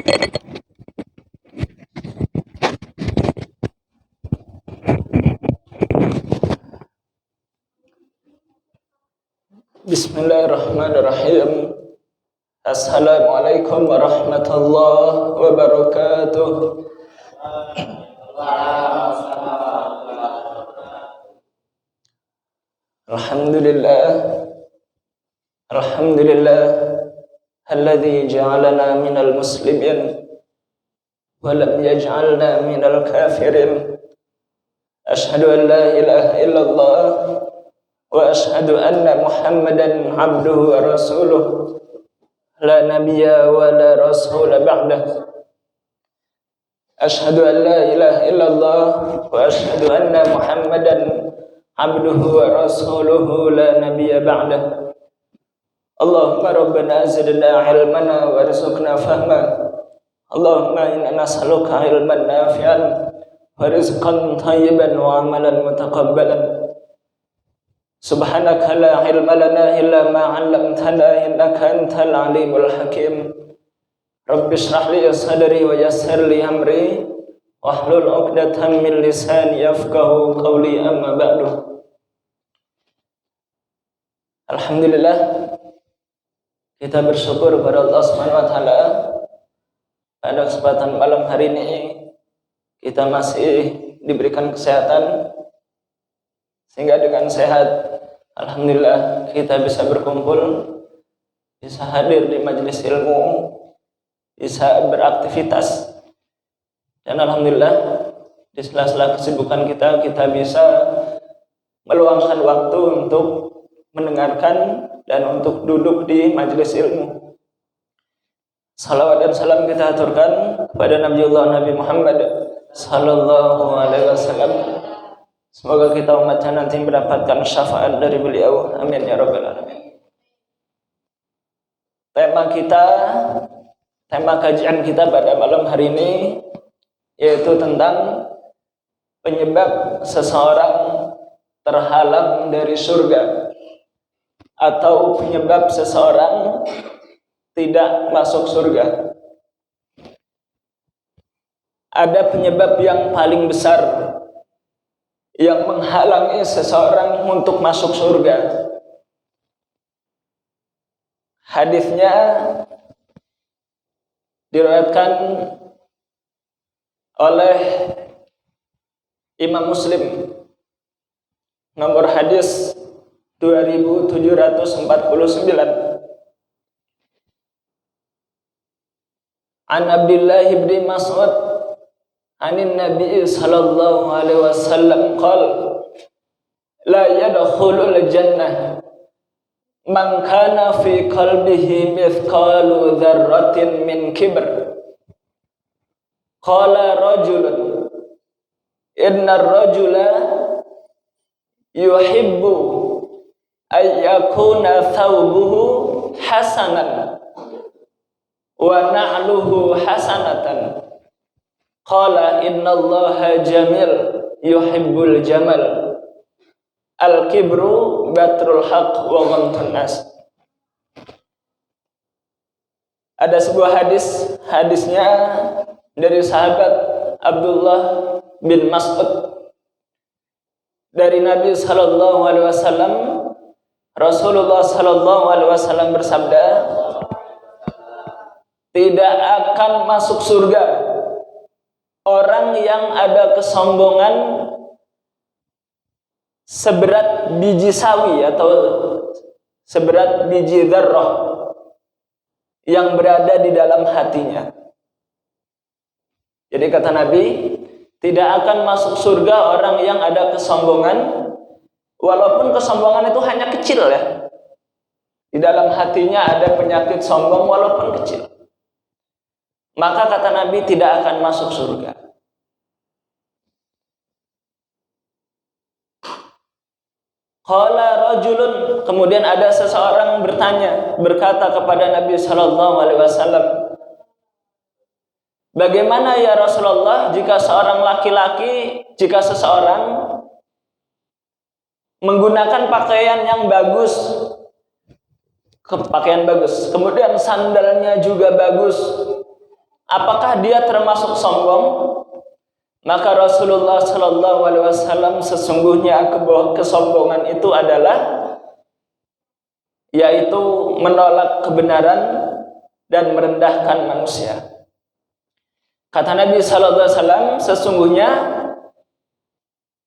Bismillahirrahmanirrahim. Assalamualaikum warahmatullahi wabarakatuh. Alhamdulillah. Alhamdulillah alladzi ja'alana minal muslimin wa lam yaj'alna minal kafirin. Ashhadu an la ilaha illallah wa ashhadu anna Muhammadan abduhu wa rasuluh la nabiyya wa la rasula ba'dah. Ashhadu an la ilaha illallah wa ashhadu anna Muhammadan abduhu wa rasuluhu la nabiyya ba'dah. Allahumma rabbana zidna ilmana warzuqna fahma. Allahumma inna nas'aluka ilman nafi'an wa rizqan thayyiban wa amalan mutaqabbalan. Subhanaka la ilma lana illa ma 'allamtana innaka antal alimul hakim. Rabbi shrah li sadri wa yassir li amri wahlul 'uqdatam min lisani yafqahu qawli, amma ba'du. Alhamdulillah, kita bersyukur kepada Allah Subhanahu wa taala pada kesempatan malam hari ini kita masih diberikan kesehatan sehingga dengan sehat alhamdulillah kita bisa berkumpul, bisa hadir di majelis ilmu, bisa beraktivitas, dan alhamdulillah di sela-sela kesibukan kita bisa meluangkan waktu untuk mendengarkan dan untuk duduk di majelis ilmu. Salawat dan salam kita aturkan kepada Nabi Muhammad sallallahu alaihi wasallam. Semoga kita umatnya nanti mendapatkan syafaat dari beliau. Amin ya rabbal alamin. Tema kajian kita pada malam hari ini yaitu tentang penyebab seseorang terhalang dari surga atau penyebab seseorang tidak masuk surga. Ada penyebab yang paling besar yang menghalangi seseorang untuk masuk surga. Hadisnya diriwayatkan oleh Imam Muslim, nomor hadis 2749. An Abdullah bin Mas'ud anin Nabi sallallahu alaihi wasallam qala la yadkhulul jannah man kana fi qalbihi mithqalu dzarratin min kibr. Qala rajulun innar rajula yuhibbu ay yakuna thawbuhu hasanan wa na'luhu hasanatan. Qala innallaha jamil yuhibbul jamal. Al-kibru batrul haq wa ghamtun nas. Ada sebuah hadisnya dari sahabat Abdullah bin Mas'ud dari Nabi sallallahu alaihi wasallam. Rasulullah sallallahu alaihi wasallam bersabda, tidak akan masuk surga orang yang ada kesombongan seberat biji sawi atau seberat biji dzarrah yang berada di dalam hatinya. Jadi kata Nabi, tidak akan masuk surga orang yang ada kesombongan, walaupun kesombongan itu hanya kecil ya. Di dalam hatinya ada penyakit sombong walaupun kecil. Maka kata Nabi tidak akan masuk surga. Qala rajulun, kemudian ada seseorang berkata kepada Nabi sallallahu alaihi wasallam, bagaimana ya Rasulullah jika seseorang menggunakan pakaian yang bagus, kemudian sandalnya juga bagus, Apakah dia termasuk sombong? Maka Rasulullah Shallallahu Alaihi Wasallam sesungguhnya kesombongan itu adalah yaitu menolak kebenaran dan merendahkan manusia. Kata Nabi Shallallahu Alaihi Wasallam, sesungguhnya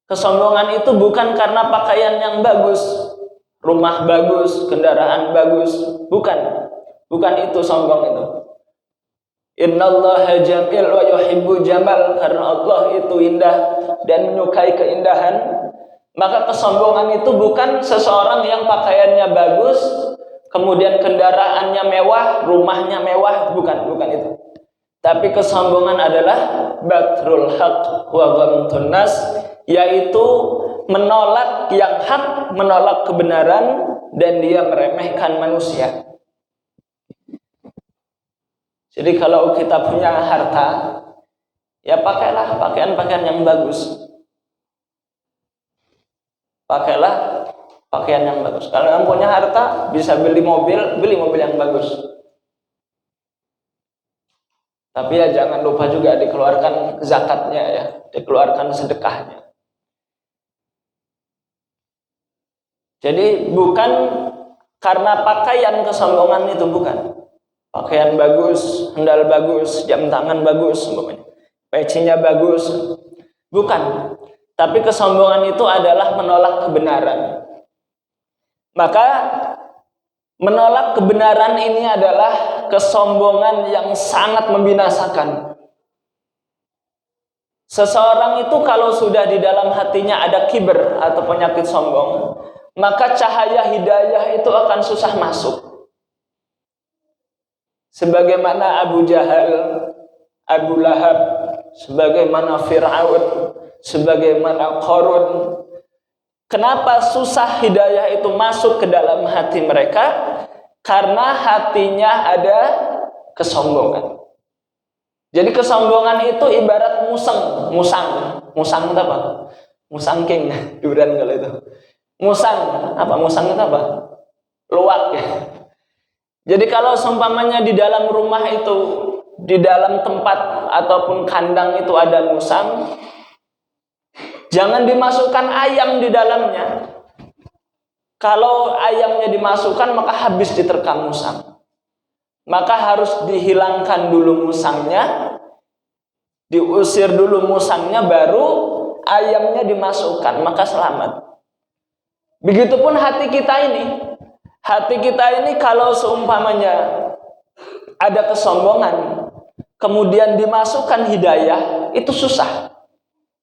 kesombongan itu bukan karena pakaian yang bagus, rumah bagus, kendaraan bagus, bukan itu sombong itu. Innallaha jamil wa yuhibbu jamal, karena Allah itu indah dan menyukai keindahan. Maka kesombongan itu bukan seseorang yang pakaiannya bagus, kemudian kendaraannya mewah, rumahnya mewah, bukan itu. Tapi kesombongan adalah batrul haq wa ghamtun nas, yaitu menolak yang hak, menolak kebenaran, dan dia meremehkan manusia. Jadi kalau kita punya harta, ya pakailah pakaian-pakaian yang bagus. Pakailah pakaian yang bagus. Kalau yang punya harta, bisa beli mobil yang bagus. Tapi ya jangan lupa juga dikeluarkan zakatnya ya, dikeluarkan sedekahnya. Jadi bukan karena pakaian kesombongan itu, bukan. Pakaian bagus, sandal bagus, jam tangan bagus, pecinya bagus, bukan. Tapi kesombongan itu adalah menolak kebenaran. Maka menolak kebenaran ini adalah kesombongan yang sangat membinasakan. Seseorang itu kalau sudah di dalam hatinya ada kiber atau penyakit sombong, maka cahaya hidayah itu akan susah masuk. Sebagaimana Abu Jahal, Abu Lahab, sebagaimana Fir'aun, sebagaimana Qarun. Kenapa susah hidayah itu masuk ke dalam hati mereka? Karena hatinya ada kesombongan. Jadi kesombongan itu ibarat musang itu apa? Musang king, durian kalau itu. Musang itu apa? Luwak ya. Jadi kalau seumpamanya di dalam rumah itu, di dalam tempat ataupun kandang itu ada musang, jangan dimasukkan ayam di dalamnya. Kalau ayamnya dimasukkan, maka habis diterkam musang. Maka harus dihilangkan dulu musangnya, diusir dulu musangnya, baru ayamnya dimasukkan, maka selamat. Begitupun hati kita ini. Hati kita ini kalau seumpamanya ada kesombongan, kemudian dimasukkan hidayah, itu susah.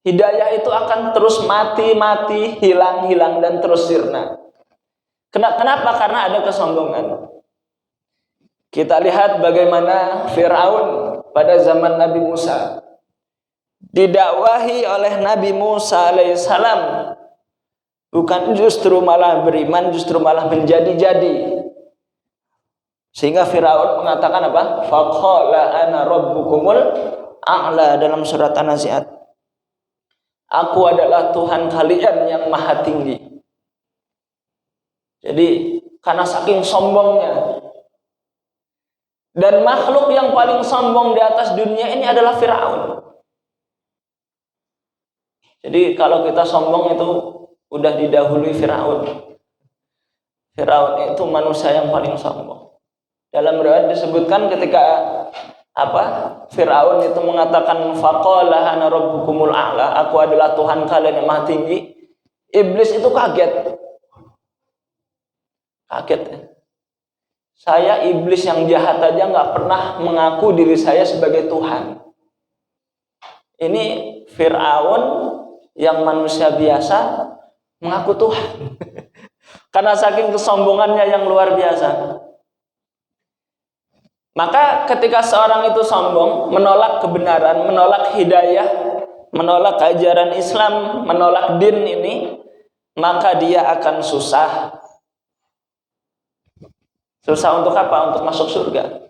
Hidayah itu akan terus mati, hilang, dan terus sirna. Kenapa? Karena ada kesombongan. Kita lihat bagaimana Fir'aun pada zaman Nabi Musa. Didakwahi oleh Nabi Musa alaihissalam, bukan justru malah beriman, justru malah menjadi-jadi. Sehingga Firaun mengatakan apa? Faqala ana rabbukumul a'la, dalam surat An-Nazi'at. Aku adalah Tuhan kalian yang maha tinggi. Jadi karena saking sombongnya. Dan makhluk yang paling sombong di atas dunia ini adalah Firaun. Jadi kalau kita sombong itu udah didahului Fir'aun. Fir'aun itu manusia yang paling sombong. Dalam riwayat disebutkan ketika Fir'aun itu mengatakan faqala ana rabbukumul a'la, aku adalah Tuhan kalian yang maha tinggi. Iblis itu kaget. Saya iblis yang jahat aja nggak pernah mengaku diri saya sebagai Tuhan. Ini Fir'aun yang manusia biasa mengaku Tuhan. Karena saking kesombongannya yang luar biasa. Maka ketika seorang itu sombong, menolak kebenaran, menolak hidayah, menolak ajaran Islam, menolak din ini, maka dia akan susah. Susah untuk apa? Untuk masuk surga.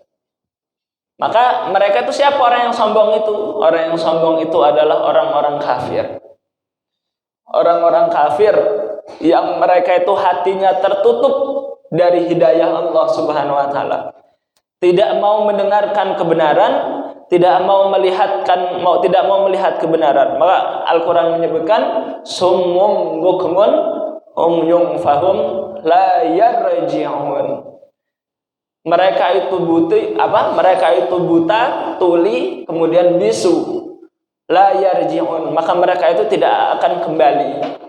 Maka mereka itu siapa orang yang sombong itu? Orang yang sombong itu adalah orang-orang kafir. Orang-orang kafir yang mereka itu hatinya tertutup dari hidayah Allah Subhanahu wa taala. Tidak mau mendengarkan kebenaran, tidak mau melihat kebenaran. Maka Al-Qur'an menyebutkan summum bukmun umyun fahum la yarji'un. Mereka itu buta, tuli, kemudian bisu. La yarji'un, maka mereka itu tidak akan kembali.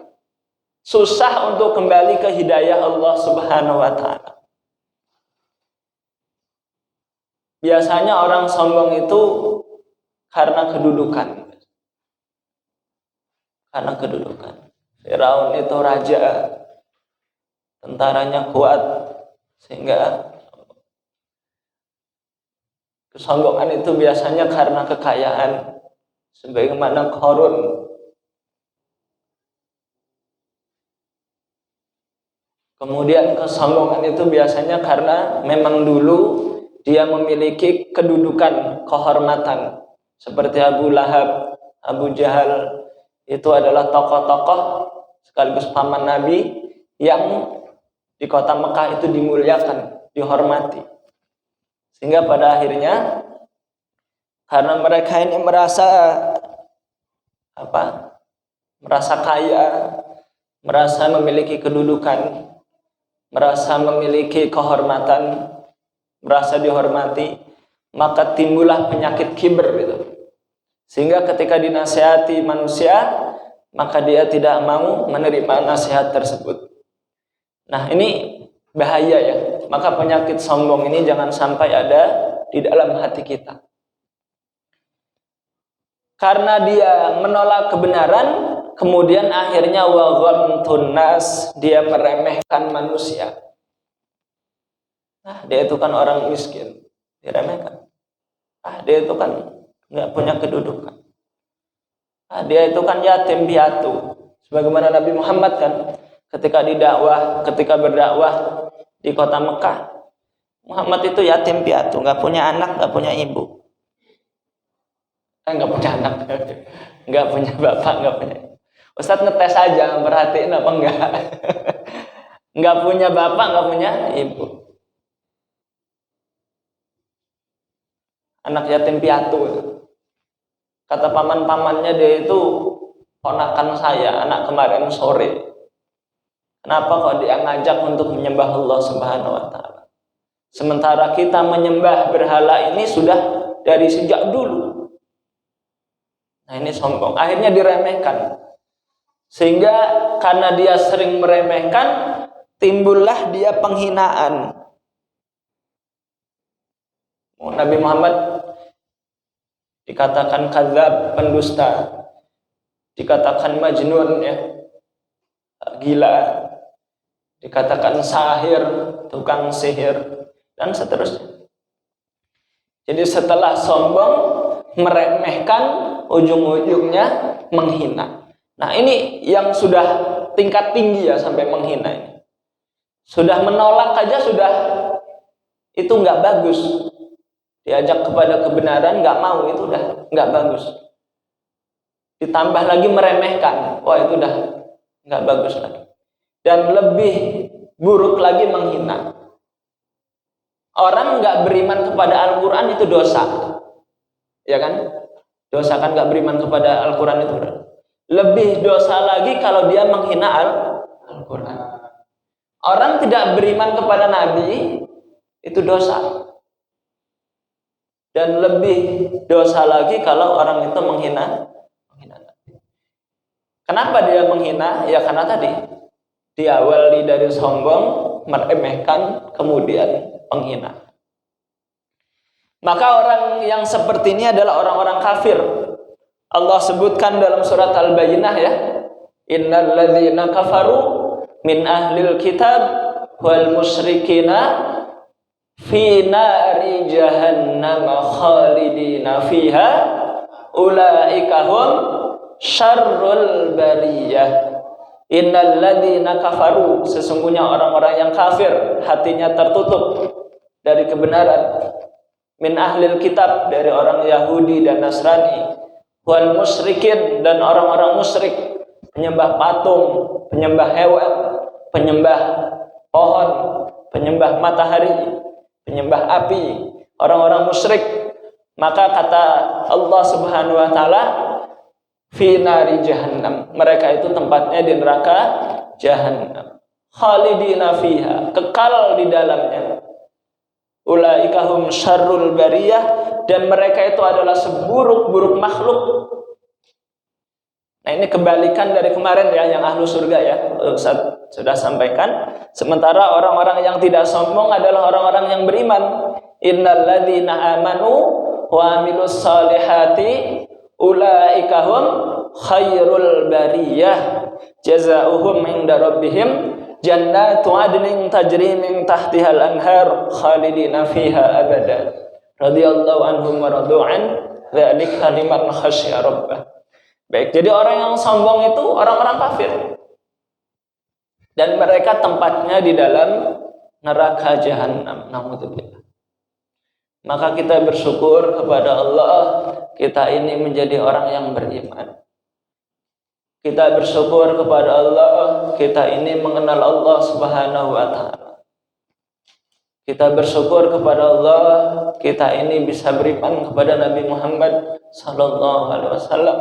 Susah untuk kembali ke hidayah Allah Subhanahu wa taala. Biasanya orang sombong itu karena kedudukan. Firaun itu raja, tentaranya kuat, sehingga kesombongan itu biasanya karena kekayaan, sebagaimana Qarun. Kemudian kesombongan itu biasanya karena memang dulu dia memiliki kedudukan, kehormatan. Seperti Abu Lahab, Abu Jahal, itu adalah tokoh-tokoh sekaligus paman Nabi yang di kota Mekah itu dimuliakan, dihormati. Sehingga pada akhirnya karena mereka ini merasa kaya, merasa memiliki kedudukan, merasa memiliki kehormatan, merasa dihormati, maka timbullah penyakit kibr gitu. Sehingga ketika dinasihati manusia, maka dia tidak mau menerima nasihat tersebut. Nah, ini bahaya ya. Maka penyakit sombong ini jangan sampai ada di dalam hati kita. Karena dia menolak kebenaran, kemudian akhirnya wa ghamtun nas, dia meremehkan manusia. Dia itu kan orang miskin, diremehkan. Dia itu kan nggak punya kedudukan. Dia itu kan yatim piatu. Sebagaimana Nabi Muhammad kan ketika berdakwah di kota Mekah, Muhammad itu yatim piatu, nggak punya anak, nggak punya ibu. Nggak punya anak, nggak punya bapak, nggak punya. Ustadz ngetes aja, perhatiin apa enggak? Nggak punya bapak, nggak punya ibu. Anak yatim piatu. Kata paman-pamannya, dia itu ponakan saya, anak kemarin sore. Kenapa kok dia ngajak untuk menyembah Allah Subhanahu wa taala? Sementara kita menyembah berhala ini sudah dari sejak dulu. Nah, ini sombong. Akhirnya diremehkan. Sehingga karena dia sering meremehkan, timbullah dia penghinaan. Nabi Muhammad dikatakan kadzab, pendusta, dikatakan majnun ya, gila, dikatakan sahir, tukang sihir, dan seterusnya. Jadi setelah sombong, meremehkan, ujung-ujungnya menghina. Nah, ini yang sudah tingkat tinggi ya, sampai menghina ini. Sudah menolak aja sudah, itu nggak bagus. Diajak kepada kebenaran nggak mau, itu udah nggak bagus. Ditambah lagi meremehkan, wah itu udah nggak bagus lagi. Dan lebih buruk lagi menghina. Orang nggak beriman kepada Al-Quran itu dosa, ya kan? Dosa kan, nggak beriman kepada Al-Quran itu. Lebih dosa lagi kalau dia menghina Al-Quran. Orang tidak beriman kepada Nabi itu dosa. Dan lebih dosa lagi kalau orang itu menghina Nabi. Kenapa dia menghina? Ya karena tadi diawali dari sombong, meremehkan, kemudian menghina. Maka orang yang seperti ini adalah orang-orang kafir. Allah sebutkan dalam surat Al-Bayyinah ya, innal ladzina kafaru min ahlil kitab wal musyrikina fi nari jahannam khalidina fiha ulaika hum syarrul bariyah. Innal ladzina kafaru, sesungguhnya orang-orang yang kafir, hatinya tertutup dari kebenaran, min ahlil kitab, dari orang Yahudi dan Nasrani, wal musyrikin, dan orang-orang musyrik, penyembah patung, penyembah hewan, penyembah pohon, penyembah matahari, penyembah api, orang-orang musyrik, Maka kata Allah Subhanahu wa taala, fi nari jahannam, mereka itu tempatnya di neraka jahannam. Khalidina fiha, kekal di dalamnya. Ulaika hum syarrul bariyah, dan mereka itu adalah seburuk-buruk makhluk. Nah, ini kebalikan dari kemarin ya, yang ahlu surga ya, Ustaz sudah sampaikan. Sementara orang-orang yang tidak sombong adalah orang-orang yang beriman. Innal ladzina amanu wa amilus solihati ulaika hum khairul bariyah jazaohum inda rabbihim jannatu adnin tajri min tahtihal anhar khalidina fiha abada radhiyallahu anhum wa radu'an dzalika liman khasyia rabbah. Baik, jadi orang yang sombong itu orang-orang kafir, dan mereka tempatnya di dalam neraka jahanam. Naudzubillah. Maka kita bersyukur kepada Allah, kita ini menjadi orang yang beriman. Kita bersyukur kepada Allah, kita ini mengenal Allah Subhanahu wa taala. Kita bersyukur kepada Allah, kita ini bisa beriman kepada Nabi Muhammad sallallahu alaihi wasallam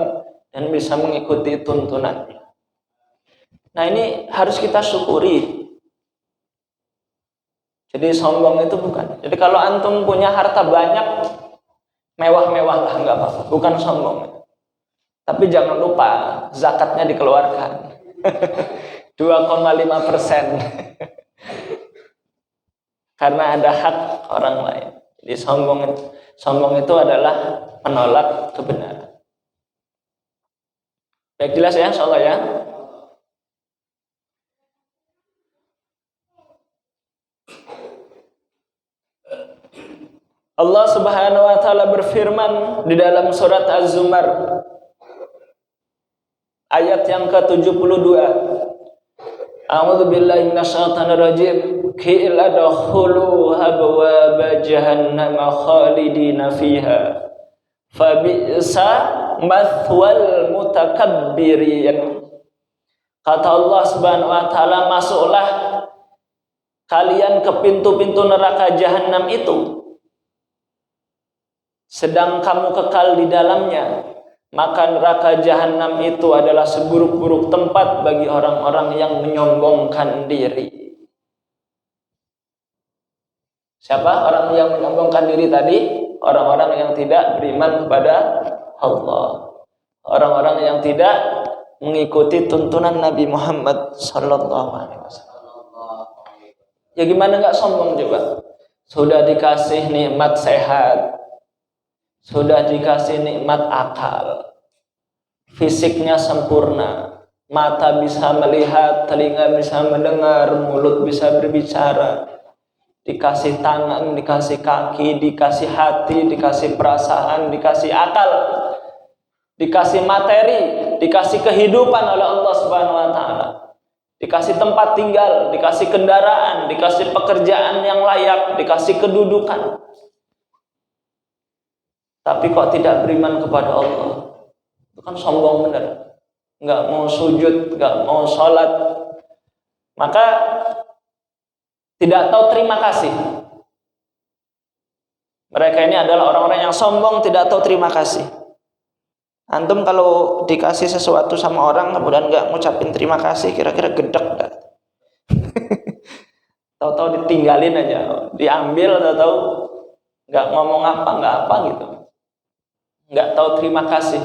dan bisa mengikuti tuntunannya. Nah, ini harus kita syukuri. Jadi sombong itu bukan. Jadi kalau antum punya harta banyak, mewah-mewah lah, nggak apa-apa, bukan sombong. Tapi jangan lupa zakatnya dikeluarkan. 2,5%. Karena ada hak orang lain. Jadi sombong itu adalah menolak kebenaran. Baik, jelas ya, insyaallah ya. Allah Subhanahu wa taala berfirman di dalam surat Az-Zumar ayat yang ke-72. A'udzu billahi minasyaitonir rajim. Qila dakhulu abwaaba jahannam khalidina fiha. Fabi'sa mathwal mutakabbirin. Kata Allah Subhanahu wa taala, masuklah kalian ke pintu-pintu neraka jahanam itu, sedang kamu kekal di dalamnya, maka neraka jahanam itu adalah seburuk-buruk tempat bagi orang-orang yang menyombongkan diri. Siapa orang yang menyombongkan diri tadi? Orang-orang yang tidak beriman kepada Allah, orang-orang yang tidak mengikuti tuntunan Nabi Muhammad sallallahu alaihi wasallam. Ya gimana nggak sombong coba? Sudah dikasih nikmat sehat, sudah dikasih nikmat akal, fisiknya sempurna, mata bisa melihat, telinga bisa mendengar, mulut bisa berbicara, dikasih tangan, dikasih kaki, dikasih hati, dikasih perasaan, dikasih akal, dikasih materi, dikasih kehidupan oleh Allah Subhanahu wa taala, dikasih tempat tinggal, dikasih kendaraan, dikasih pekerjaan yang layak, dikasih kedudukan. Tapi kok tidak beriman kepada Allah? Itu kan sombong benar. Nggak mau sujud, nggak mau sholat, maka tidak tahu terima kasih. Mereka ini adalah orang-orang yang sombong, tidak tahu terima kasih. Antum kalau dikasih sesuatu sama orang kemudian nggak ngucapin terima kasih, kira-kira gedek nggak? Tahu-tahu ditinggalin aja, diambil, tahu-tahu nggak ngomong apa gitu, nggak tahu terima kasih.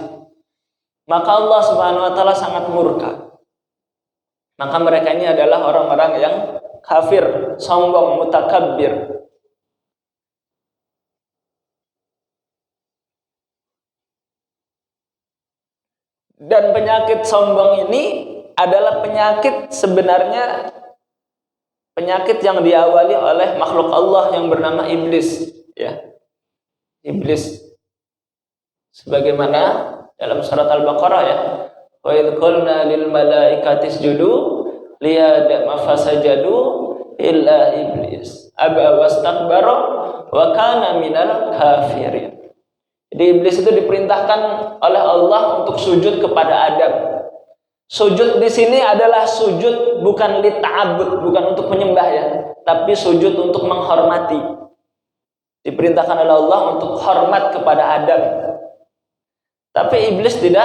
Maka Allah Subhanahu wa taala sangat murka. Maka mereka ini adalah orang-orang yang kafir, sombong, mutakabbir. Dan penyakit sombong ini adalah penyakit sebenarnya, penyakit yang diawali oleh makhluk Allah yang bernama iblis, ya. Iblis. Sebagaimana dalam surat Al-Baqarah ya, wa idz qulna lil malaikati isjudu li adama fasajadu illa iblis aba wastakbara wa kana minal kafirin. Jadi iblis itu diperintahkan oleh Allah untuk sujud kepada Adam. Sujud di sini adalah sujud bukan li ta'abbud, bukan untuk menyembah ya, tapi sujud untuk menghormati. Diperintahkan oleh Allah untuk hormat kepada Adam. Tapi iblis tidak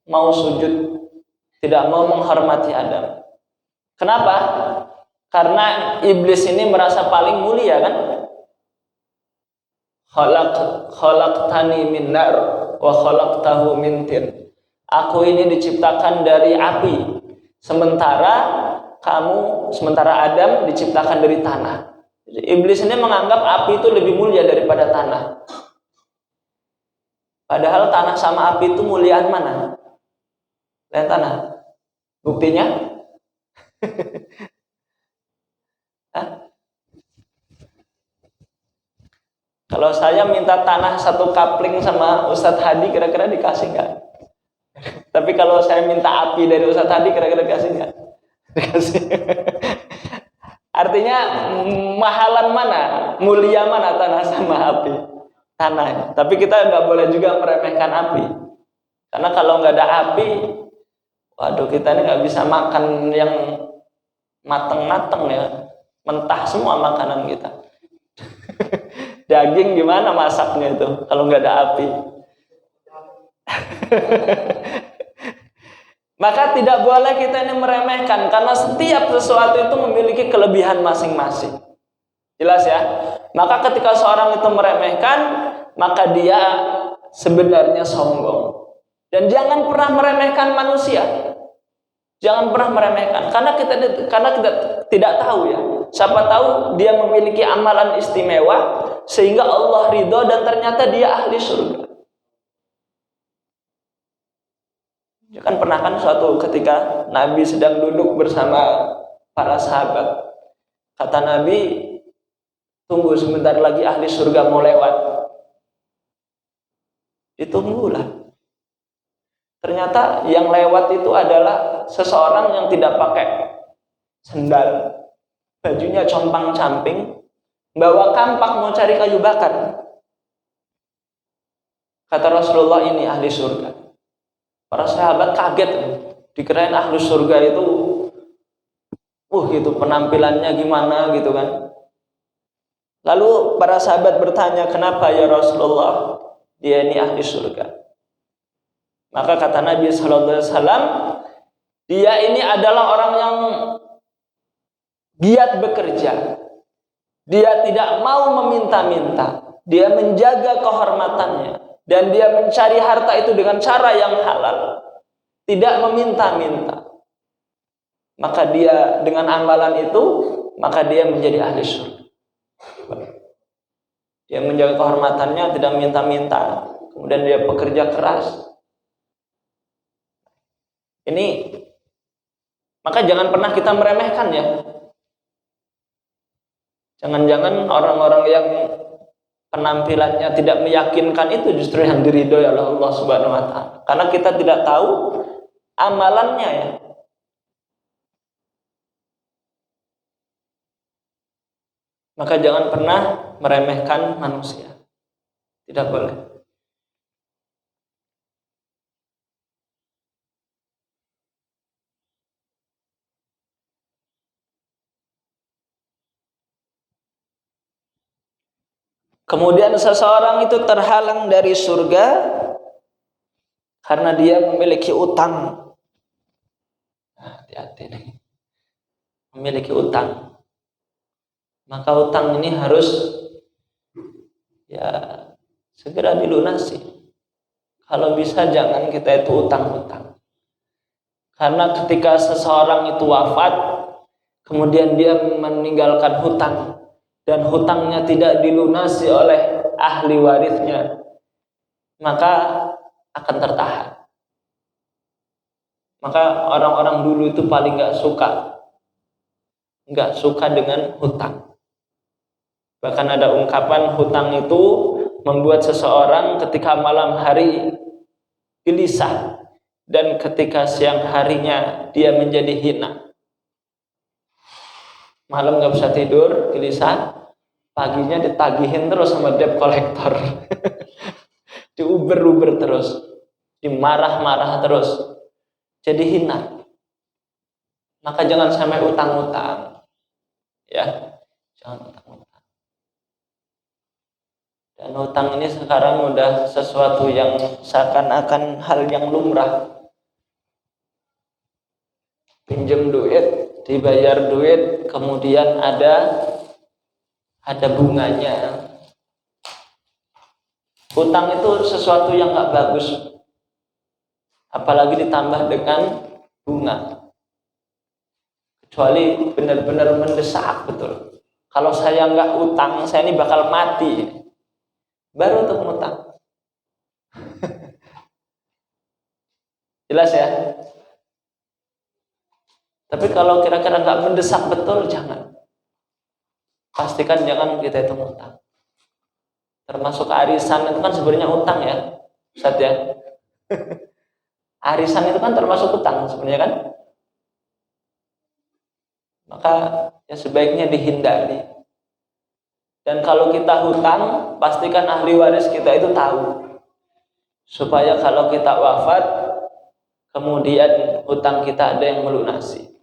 mau sujud, tidak mau menghormati Adam. Kenapa? Karena iblis ini merasa paling mulia kan? Khalaqtani min nar wa khalaqtahu min tin. Aku ini diciptakan dari api, sementara Adam diciptakan dari tanah. Jadi, iblis ini menganggap api itu lebih mulia daripada tanah. Padahal tanah sama api itu muliaan mana? Lain tanah. Buktinya? Kalau saya minta tanah 1 kapling sama Ustadz Hadi, kira-kira dikasih nggak? Tapi kalau saya minta api dari Ustadz Hadi, kira-kira dikasih nggak? Dikasih. Artinya mahalan mana? Mulia mana tanah sama api? Tanah. Tapi kita nggak boleh juga meremehkan api. Karena kalau nggak ada api, waduh, kita ini nggak bisa makan yang mateng-mateng ya. Mentah semua makanan kita. Daging gimana masaknya itu kalau nggak ada api? Maka tidak boleh kita ini meremehkan, karena setiap sesuatu itu memiliki kelebihan masing-masing. Jelas ya? Maka ketika seorang itu meremehkan, maka dia sebenarnya sombong. Dan jangan pernah meremehkan manusia. Jangan pernah meremehkan, karena kita tidak tahu ya. Siapa tahu dia memiliki amalan istimewa sehingga Allah ridho dan ternyata dia ahli surga. Ya kan, pernah kan suatu ketika Nabi sedang duduk bersama para sahabat. Kata Nabi, tunggu sebentar lagi ahli surga mau lewat. Ditunggulah. Ternyata yang lewat itu adalah seseorang yang tidak pakai sendal, bajunya compang-camping, bawa kampak mau cari kayu bakar. Kata Rasulullah, ini ahli surga. Para sahabat kaget, dikirain ahli surga itu gitu penampilannya gimana gitu kan. Lalu para sahabat bertanya, kenapa ya Rasulullah dia ini ahli surga? Maka kata Nabi sallallahu alaihi wasallam, dia ini adalah orang yang giat bekerja. Dia tidak mau meminta-minta. Dia menjaga kehormatannya. Dan dia mencari harta itu dengan cara yang halal. Tidak meminta-minta. Maka dia dengan amalan itu, maka dia menjadi ahli surga. Dia menjaga kehormatannya, tidak minta-minta. Kemudian dia bekerja keras. Ini, maka jangan pernah kita meremehkan ya. Jangan-jangan orang-orang yang penampilannya tidak meyakinkan itu justru yang diridhoi oleh Allah Subhanahu wa taala. Karena kita tidak tahu amalannya ya. Maka jangan pernah meremehkan manusia. Tidak boleh. Kemudian seseorang itu terhalang dari surga karena dia memiliki utang. Hati-hati nih. Memiliki utang. Maka utang ini harus ya segera dilunasi. Kalau bisa jangan kita itu utang-utang. Karena ketika seseorang itu wafat, kemudian dia meninggalkan hutang, dan hutangnya tidak dilunasi oleh ahli warisnya, maka akan tertahan. Maka orang-orang dulu itu paling nggak suka dengan hutang. Bahkan ada ungkapan hutang itu membuat seseorang ketika malam hari gelisah, dan ketika siang harinya dia menjadi hina. Malam nggak bisa tidur, gelisah, paginya ditagihin terus sama debt collector. Diuber-uber terus, dimarah-marah terus, jadi hina. Maka jangan sampai utang-utang, ya, jangan utang-utang. Dan hutang ini sekarang udah sesuatu yang seakan-akan hal yang lumrah. Pinjam duit, dibayar duit, kemudian ada bunganya. Hutang itu sesuatu yang nggak bagus, apalagi ditambah dengan bunga. Kecuali benar-benar mendesak betul. Kalau saya nggak utang, saya ini bakal mati. Baru untuk ngutang. Jelas ya? Tapi kalau kira-kira nggak mendesak betul, jangan. Pastikan jangan kita itu ngutang. Termasuk arisan itu kan sebenarnya utang ya, Ustaz ya. Arisan itu kan termasuk utang sebenarnya kan. Maka ya sebaiknya dihindari. Dan kalau kita hutang, pastikan ahli waris kita itu tahu. Supaya kalau kita wafat, kemudian hutang kita ada yang melunasi.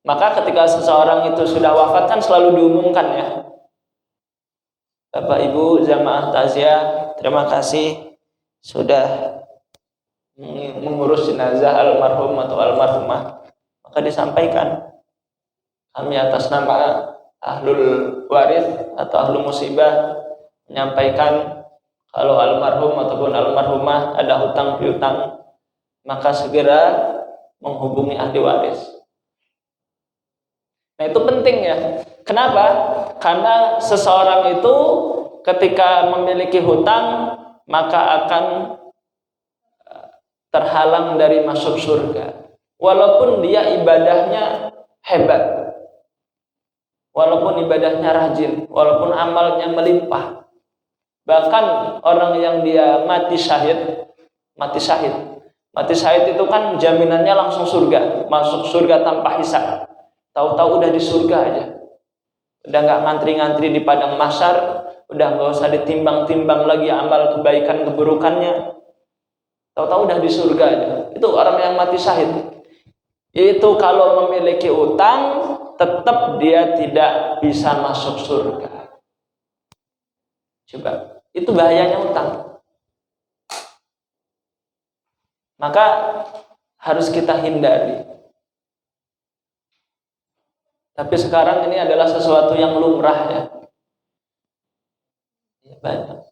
Maka ketika seseorang itu sudah wafat kan selalu diumumkan ya. Bapak Ibu jamaah takziah, terima kasih sudah mengurus jenazah almarhum atau almarhumah. Maka disampaikan kami atas nama ahlul waris atau ahlul musibah menyampaikan kalau almarhum ataupun almarhumah ada hutang piutang, maka segera menghubungi ahli waris. Nah itu penting ya. Kenapa? Karena seseorang itu ketika memiliki hutang maka akan terhalang dari masuk surga. Walaupun dia ibadahnya hebat, walaupun ibadahnya rajin, walaupun amalnya melimpah. Bahkan orang yang dia mati syahid itu kan jaminannya langsung surga, masuk surga tanpa hisab. Tahu-tahu udah di surga aja. Udah nggak ngantri-ngantri di padang mahsyar, udah nggak usah ditimbang-timbang lagi amal kebaikan keburukannya. Tahu-tahu udah di surga aja. Itu orang yang mati syahid. Itu kalau memiliki utang, tetap dia tidak bisa masuk surga. Coba, itu bahayanya utang. Maka harus kita hindari. Tapi sekarang ini adalah sesuatu yang lumrah ya. Ya banyak.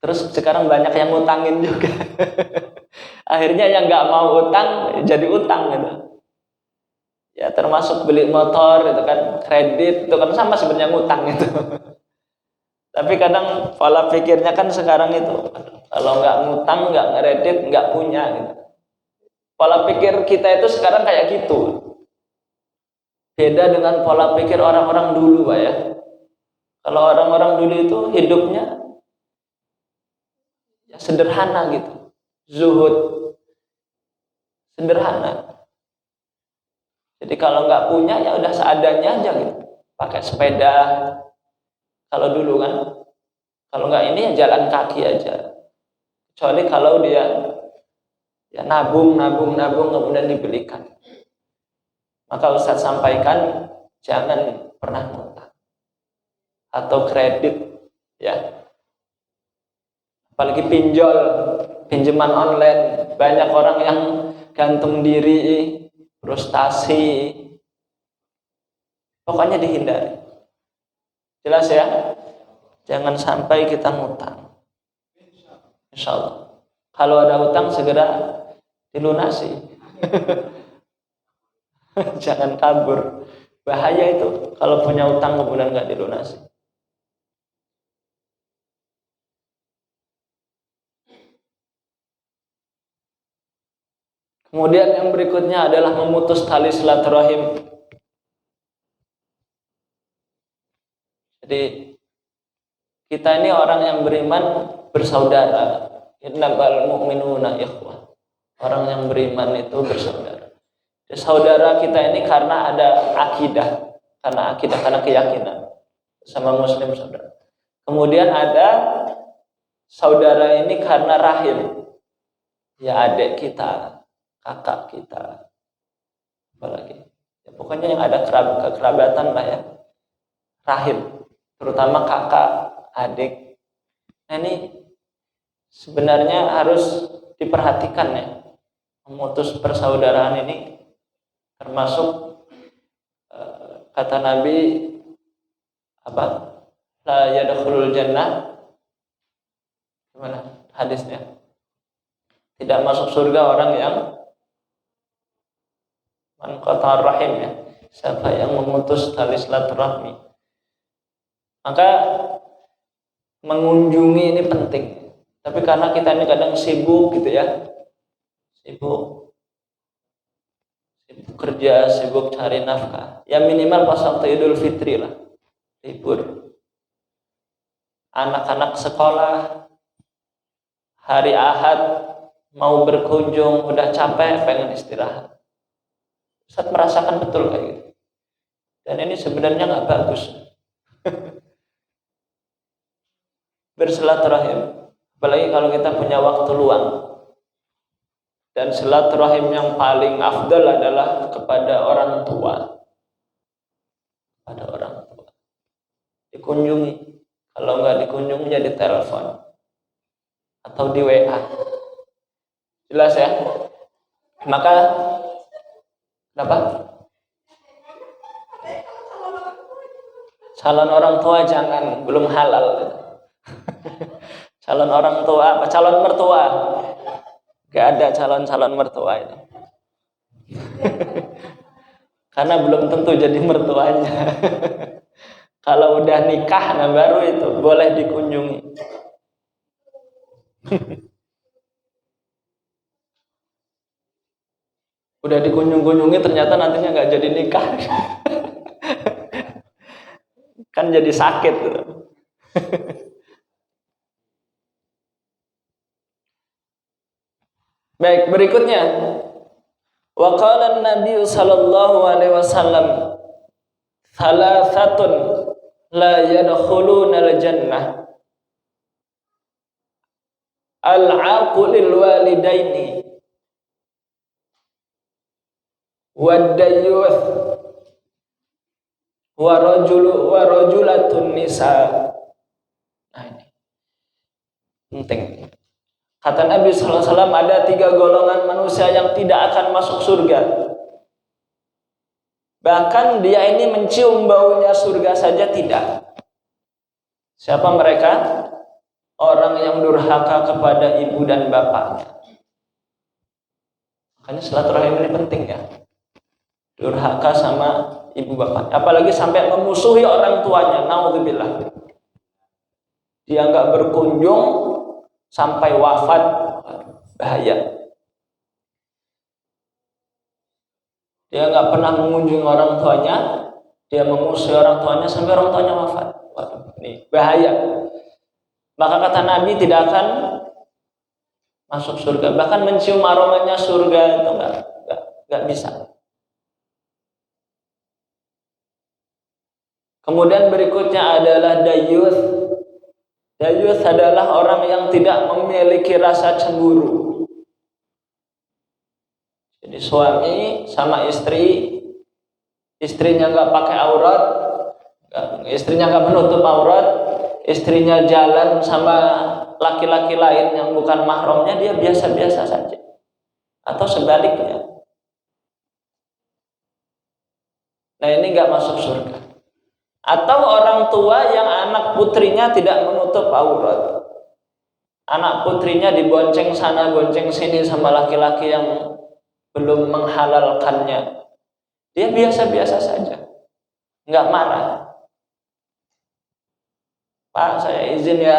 Terus sekarang banyak yang ngutangin juga. Akhirnya yang nggak mau utang jadi utang gitu. Ya termasuk beli motor itu kan, kredit itu kan sama sebenarnya ngutang itu. Tapi kadang pola pikirnya kan sekarang itu kalau nggak ngutang, nggak kredit, nggak punya gitu. Pola pikir kita itu sekarang kayak gitu. Beda dengan pola pikir orang-orang dulu Pak ya. Kalau orang-orang dulu itu hidupnya ya sederhana gitu. Zuhud. Sederhana. Jadi kalau nggak punya ya udah seadanya aja gitu. Pakai sepeda. Kalau dulu kan. Kalau nggak ini ya jalan kaki aja. Kecuali kalau dia ya nabung kemudian dibelikan. Maka Ustaz sampaikan jangan pernah ngutang atau kredit ya. Apalagi pinjaman online, banyak orang yang gantung diri, frustasi. Pokoknya dihindari. Jelas ya? Jangan sampai kita ngutang. Insya Allah. Kalau ada utang segera dilunasi. Jangan kabur. Bahaya itu kalau punya utang kemudian nggak dilunasi. Kemudian yang berikutnya adalah memutus tali silaturahim. Jadi kita ini orang yang beriman bersaudara. Innamal mu'minuna ikhwah. Orang yang beriman itu bersaudara. Saudara kita ini karena ada akidah, karena keyakinan sama muslim saudara. Kemudian ada saudara ini karena rahim, ya adik kita, kakak kita, apalagi ya, pokoknya yang ada kekerabatan lah ya, rahim. terutama kakak, adik. Nah ini sebenarnya harus diperhatikan ya. Memutus persaudaraan ini termasuk kata Nabi apa? La yadkhulul jannah. Gimana hadisnya? Tidak masuk surga orang yang man qata'a rahim ya. Siapa yang memutus tali silaturahmi. Maka mengunjungi ini penting. Tapi karena kita ini kadang sibuk gitu ya. Sibuk kerja, sibuk cari nafkah. Ya minimal pas waktu Idul Fitri lah. Libur. Anak-anak sekolah hari Ahad mau berkunjung, udah capek, pengen istirahat. Ustaz merasakan betul kayak gitu. Dan ini sebenarnya nggak bagus. Bersilaturahim, apalagi kalau kita punya waktu luang. Dan silaturahim yang paling afdal adalah kepada orang tua. Kepada orang tua. Dikunjungi. Kalau nggak dikunjungi ya ditelepon atau di WA. Jelas ya? Maka kenapa? Calon orang tua jangan, belum halal. Calon orang tua apa? Calon mertua. Gak ada calon-calon mertua itu. Karena belum tentu jadi mertuanya. Kalau udah nikah, nah baru itu boleh dikunjungi. Udah dikunjungi ternyata nantinya nggak jadi nikah. Kan jadi sakit gitu. Baik, berikutnya wa qala an-nabiy sallallahu alaihi wasallam thalathatun la yadkhuluna al-jannah al-aqulil walidaini wad-dayyuth wa rajulatun nisa. Nah ini penting. Kata Nabi sallallahu alaihi wasallam ada 3 golongan manusia yang tidak akan masuk surga. Bahkan dia ini mencium baunya surga saja tidak. Siapa mereka? Orang yang durhaka kepada ibu dan bapaknya. Makanya silaturahim ini penting ya. Durhaka sama ibu bapak. Apalagi sampai memusuhi orang tuanya. Naudzubillah. Dia nggak berkunjung sampai wafat, bahaya. Dia nggak pernah mengunjungi orang tuanya, dia memusuhi orang tuanya sampai orang tuanya wafat. Waduh, ini bahaya. Maka kata Nabi tidak akan masuk surga. Bahkan mencium aromanya surga itu nggak bisa. Kemudian berikutnya adalah dayyuth. Dayyuth adalah orang yang tidak memiliki rasa cemburu. Jadi suami sama istri, istrinya nggak pakai aurat, istrinya nggak menutup aurat, istrinya jalan sama laki-laki lain yang bukan mahramnya, dia biasa-biasa saja. Atau sebaliknya. Nah ini nggak masuk surga. Atau orang tua yang anak putrinya tidak menutup aurat. Anak putrinya dibonceng sana, bonceng sini sama laki-laki yang belum menghalalkannya. Dia biasa-biasa saja. Nggak marah. Pak, saya izin ya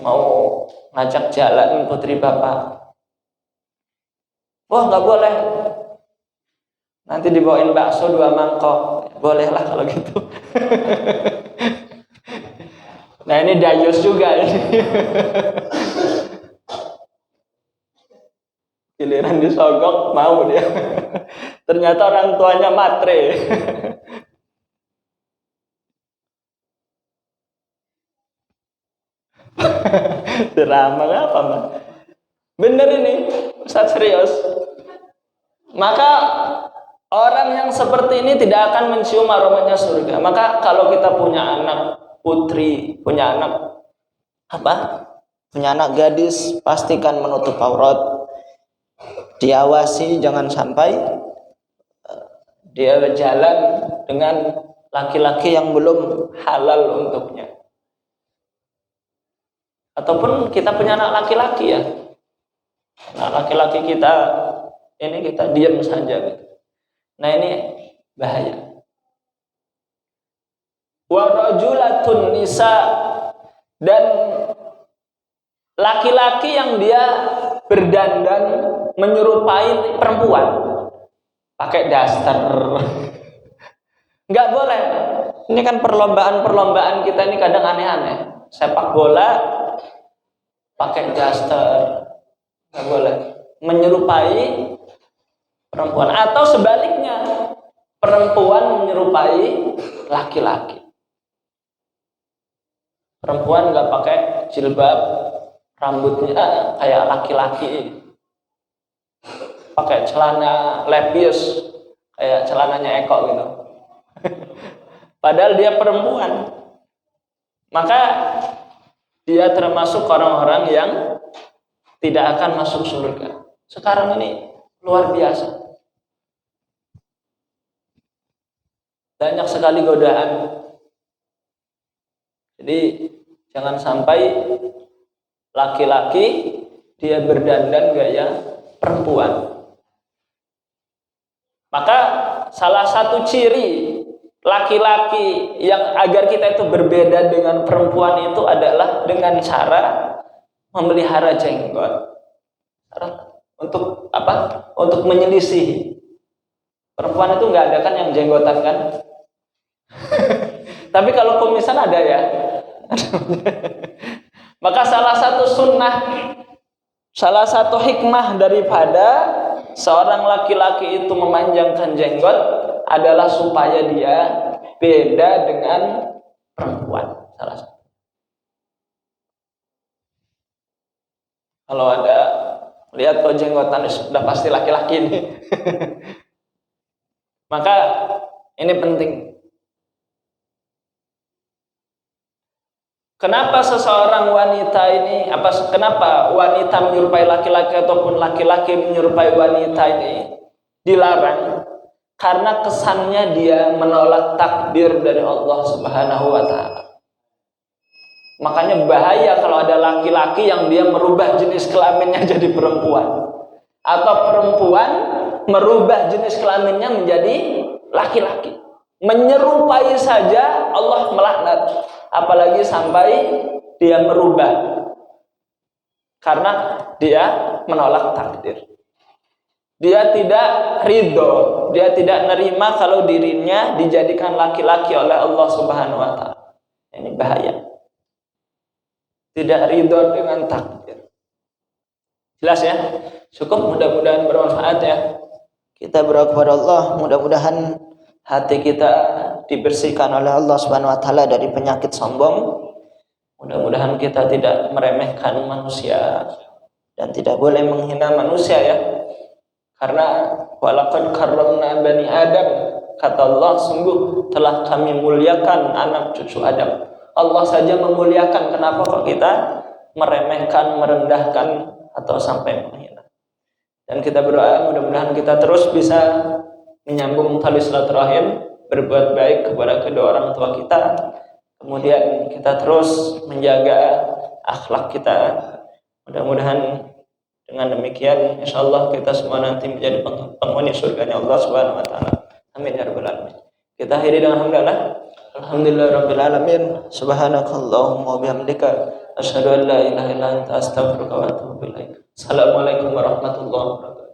mau ngajak jalan putri bapak. Wah, nggak boleh. Nanti dibawain bakso 2 mangkok. Bolehlah kalau gitu. Nah ini dayus juga ini. Giliran disogok mau dia. Ternyata orang tuanya matre. Drama apa mah? Bener ini, Ustaz serius. Maka orang yang seperti ini tidak akan mencium aromanya surga. Maka kalau kita punya anak putri, punya anak punya anak gadis, pastikan menutup aurat. Diawasi jangan sampai dia berjalan dengan laki-laki yang belum halal untuknya. Ataupun kita punya anak laki-laki ya, anak laki-laki kita ini kita diam saja gitu. Nah ini bahaya. Wa rajulatun nisa, dan laki-laki yang dia berdandan menyerupai perempuan pakai daster. Nggak boleh. Ini kan perlombaan kita ini kadang aneh-aneh. Sepak bola pakai daster, nggak boleh. Menyerupai perempuan, atau sebaliknya perempuan menyerupai laki-laki. Perempuan nggak pakai jilbab, rambutnya kayak laki-laki, pakai celana levi's kayak celananya Eko gitu. Padahal dia perempuan, maka dia termasuk orang-orang yang tidak akan masuk surga. Sekarang ini luar biasa, banyak sekali godaan. Jadi jangan sampai laki-laki dia berdandan gaya perempuan. Maka salah satu ciri laki-laki yang agar kita itu berbeda dengan perempuan itu adalah dengan cara memelihara jenggot. Untuk apa? Untuk menyelisih. Perempuan itu nggak ada kan yang jenggotan kan? Tapi kalau kumisan ada ya. Maka salah satu sunnah, salah satu hikmah daripada seorang laki-laki itu memanjangkan jenggot adalah supaya dia beda dengan perempuan. Salah satu. Kalau ada lihat kok jenggotan sudah pasti laki-laki ini. Maka ini penting. Kenapa seseorang wanita ini, kenapa wanita menyerupai laki-laki ataupun laki-laki menyerupai wanita ini dilarang? Karena kesannya dia menolak takdir dari Allah Subhanahu wa Ta'ala. Makanya bahaya kalau ada laki-laki yang dia merubah jenis kelaminnya jadi perempuan, atau perempuan merubah jenis kelaminnya menjadi laki-laki. Menyerupai saja Allah melaknat, apalagi sampai dia merubah karena dia menolak takdir. Dia tidak ridho, dia tidak nerima kalau dirinya dijadikan laki-laki oleh Allah Subhanahu wa Ta'ala. Ini bahaya. Tidak ridho dengan takdir. Jelas ya? Cukup, mudah-mudahan bermanfaat ya. Kita berdoa kepada Allah, mudah-mudahan hati kita dibersihkan oleh Allah Subhanahu wa Ta'ala dari penyakit sombong. Mudah-mudahan kita tidak meremehkan manusia dan tidak boleh menghina manusia ya. Karena walaqad karramna bani Adam, kata Allah, sungguh telah kami muliakan anak cucu Adam. Allah saja memuliakan, kenapa kok kita meremehkan, merendahkan atau sampai menghina. Dan kita berdoa mudah-mudahan kita terus bisa menyambung tali silaturahim, berbuat baik kepada kedua orang tua kita. Kemudian kita terus menjaga akhlak kita. Mudah-mudahan dengan demikian insyaallah kita semua nanti menjadi penghuni surganya Allah Subhanahu wa Ta'ala. Amin ya rabbal alamin. Kita akhiri dengan hamdalah. Alhamdulillahirabbil alamin. Subhanakallahumma wa bihamdika asyhadu an la ilaha illa anta astaghfiruka wa atubu ilaik. Assalamualaikum warahmatullahi wabarakatuh.